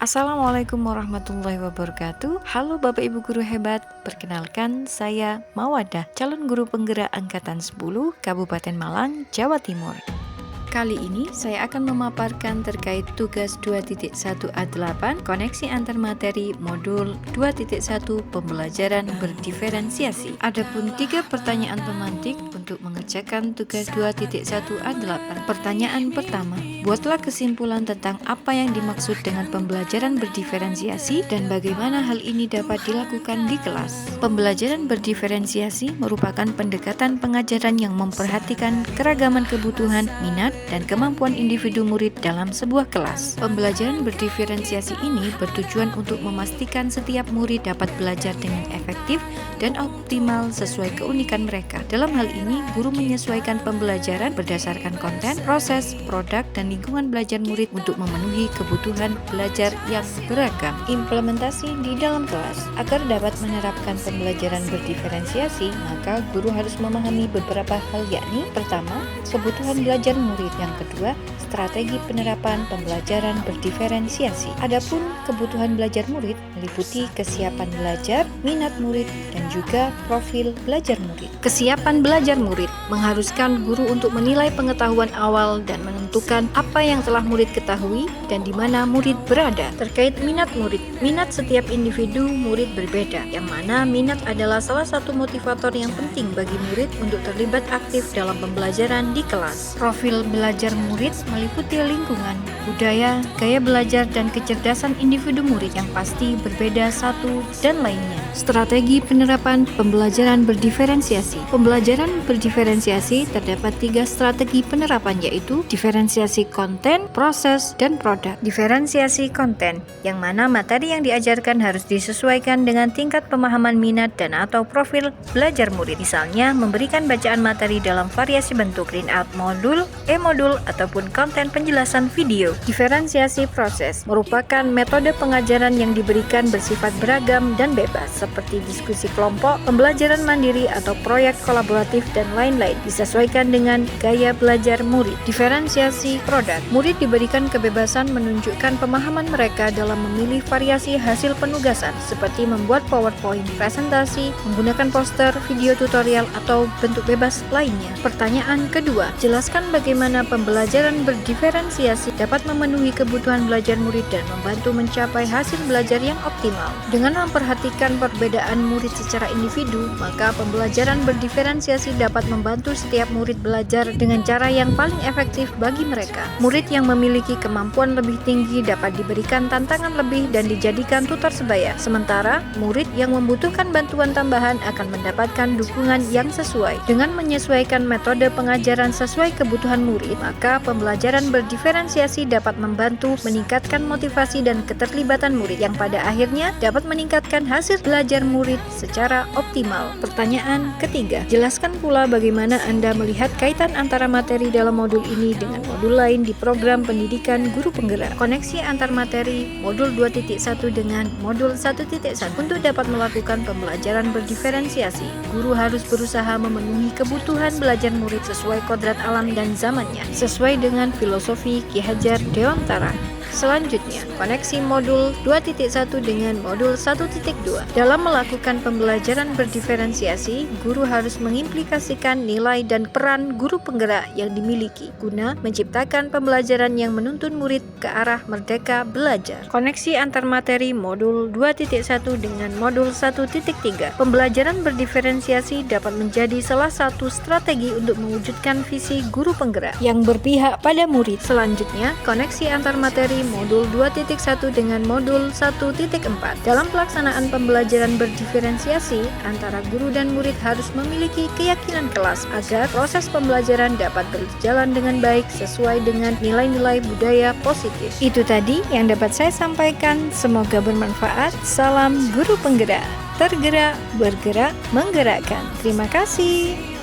Assalamualaikum warahmatullahi wabarakatuh. Halo Bapak Ibu guru hebat. Perkenalkan saya Mawadah, calon guru penggerak angkatan 10 Kabupaten Malang, Jawa Timur. Kali ini saya akan memaparkan terkait tugas 2.1A8 koneksi antar materi modul 2.1 pembelajaran berdiferensiasi. Adapun 3 pertanyaan pemantik untuk mengerjakan tugas 2.1A8. Pertanyaan pertama, buatlah kesimpulan tentang apa yang dimaksud dengan pembelajaran berdiferensiasi dan bagaimana hal ini dapat dilakukan di kelas. Pembelajaran berdiferensiasi merupakan pendekatan pengajaran yang memperhatikan keragaman kebutuhan, minat, dan kemampuan individu murid dalam sebuah kelas. Pembelajaran berdiferensiasi ini bertujuan untuk memastikan setiap murid dapat belajar dengan efektif dan optimal sesuai keunikan mereka. Dalam hal ini, guru menyesuaikan pembelajaran berdasarkan konten, proses, produk, dan lingkungan belajar murid untuk memenuhi kebutuhan belajar yang beragam. Implementasi di dalam kelas. Agar dapat menerapkan pembelajaran berdiferensiasi, maka guru harus memahami beberapa hal, yakni pertama, kebutuhan belajar murid. Yang kedua, strategi penerapan pembelajaran berdiferensiasi. Adapun kebutuhan belajar murid meliputi kesiapan belajar, minat murid, dan juga profil belajar murid. Kesiapan belajar murid mengharuskan guru untuk menilai pengetahuan awal dan menentukan apa yang telah murid ketahui dan di mana murid berada. Terkait minat murid, minat setiap individu murid berbeda, yang mana minat adalah salah satu motivator yang penting bagi murid untuk terlibat aktif dalam pembelajaran di kelas. Profil belajar murid meliputi lingkungan, budaya, gaya belajar, dan kecerdasan individu murid yang pasti berbeda satu dan lainnya. Strategi penerapan pembelajaran berdiferensiasi. Pembelajaran berdiferensiasi terdapat 3 strategi penerapan, yaitu diferensiasi konten, proses, dan produk. Diferensiasi konten, yang mana materi yang diajarkan harus disesuaikan dengan tingkat pemahaman minat dan atau profil belajar murid. Misalnya, memberikan bacaan materi dalam variasi bentuk print-out modul, e-modul, ataupun konten penjelasan video. Diferensiasi proses merupakan metode pengajaran yang diberikan bersifat beragam dan bebas, seperti diskusi kelompok, pembelajaran mandiri, atau proyek kolaboratif, dan lain-lain, disesuaikan dengan gaya belajar murid. Diferensiasi produk, murid diberikan kebebasan menunjukkan pemahaman mereka dalam memilih variasi hasil penugasan, seperti membuat PowerPoint, presentasi, menggunakan poster, video tutorial, atau bentuk bebas lainnya. Pertanyaan kedua, jelaskan bagaimana pembelajaran berdiferensiasi dapat memenuhi kebutuhan belajar murid dan membantu mencapai hasil belajar yang optimal. Dengan memperhatikan perbedaan murid secara individu, maka pembelajaran berdiferensiasi dapat membantu setiap murid belajar dengan cara yang paling efektif bagi mereka. Murid yang memiliki kemampuan lebih tinggi dapat diberikan tantangan lebih dan dijadikan tutor sebaya. Sementara, murid yang membutuhkan bantuan tambahan akan mendapatkan dukungan yang sesuai. Dengan menyesuaikan metode pengajaran sesuai kebutuhan murid, maka pembelajaran berdiferensiasi dapat membantu meningkatkan motivasi dan keterlibatan murid yang pada akhirnya dapat meningkatkan hasil belajar murid secara optimal. Pertanyaan ketiga, jelaskan pula bagaimana Anda melihat kaitan antara materi dalam modul ini dengan modul lain di program pendidikan guru penggerak. Koneksi antar materi modul 2.1 dengan modul 1.1. Untuk dapat melakukan pembelajaran berdiferensiasi, guru harus berusaha memenuhi kebutuhan belajar murid sesuai kodrat alam dan zamannya, sesuai dengan filosofi Ki Hajar Dewantara. Selanjutnya, koneksi modul 2.1 dengan modul 1.2. Dalam melakukan pembelajaran berdiferensiasi, guru harus mengimplikasikan nilai dan peran guru penggerak yang dimiliki guna menciptakan pembelajaran yang menuntun murid ke arah merdeka belajar. Koneksi antar materi modul 2.1 dengan modul 1.3. Pembelajaran berdiferensiasi dapat menjadi salah satu strategi untuk mewujudkan visi guru penggerak yang berpihak pada murid. Selanjutnya, koneksi antar materi modul 2.1 dengan modul 1.4. Dalam pelaksanaan pembelajaran berdiferensiasi, antara guru dan murid harus memiliki keyakinan kelas agar proses pembelajaran dapat berjalan dengan baik sesuai dengan nilai-nilai budaya positif. Itu tadi yang dapat saya sampaikan, semoga bermanfaat. Salam guru penggerak, tergerak, bergerak, menggerakkan. Terima kasih.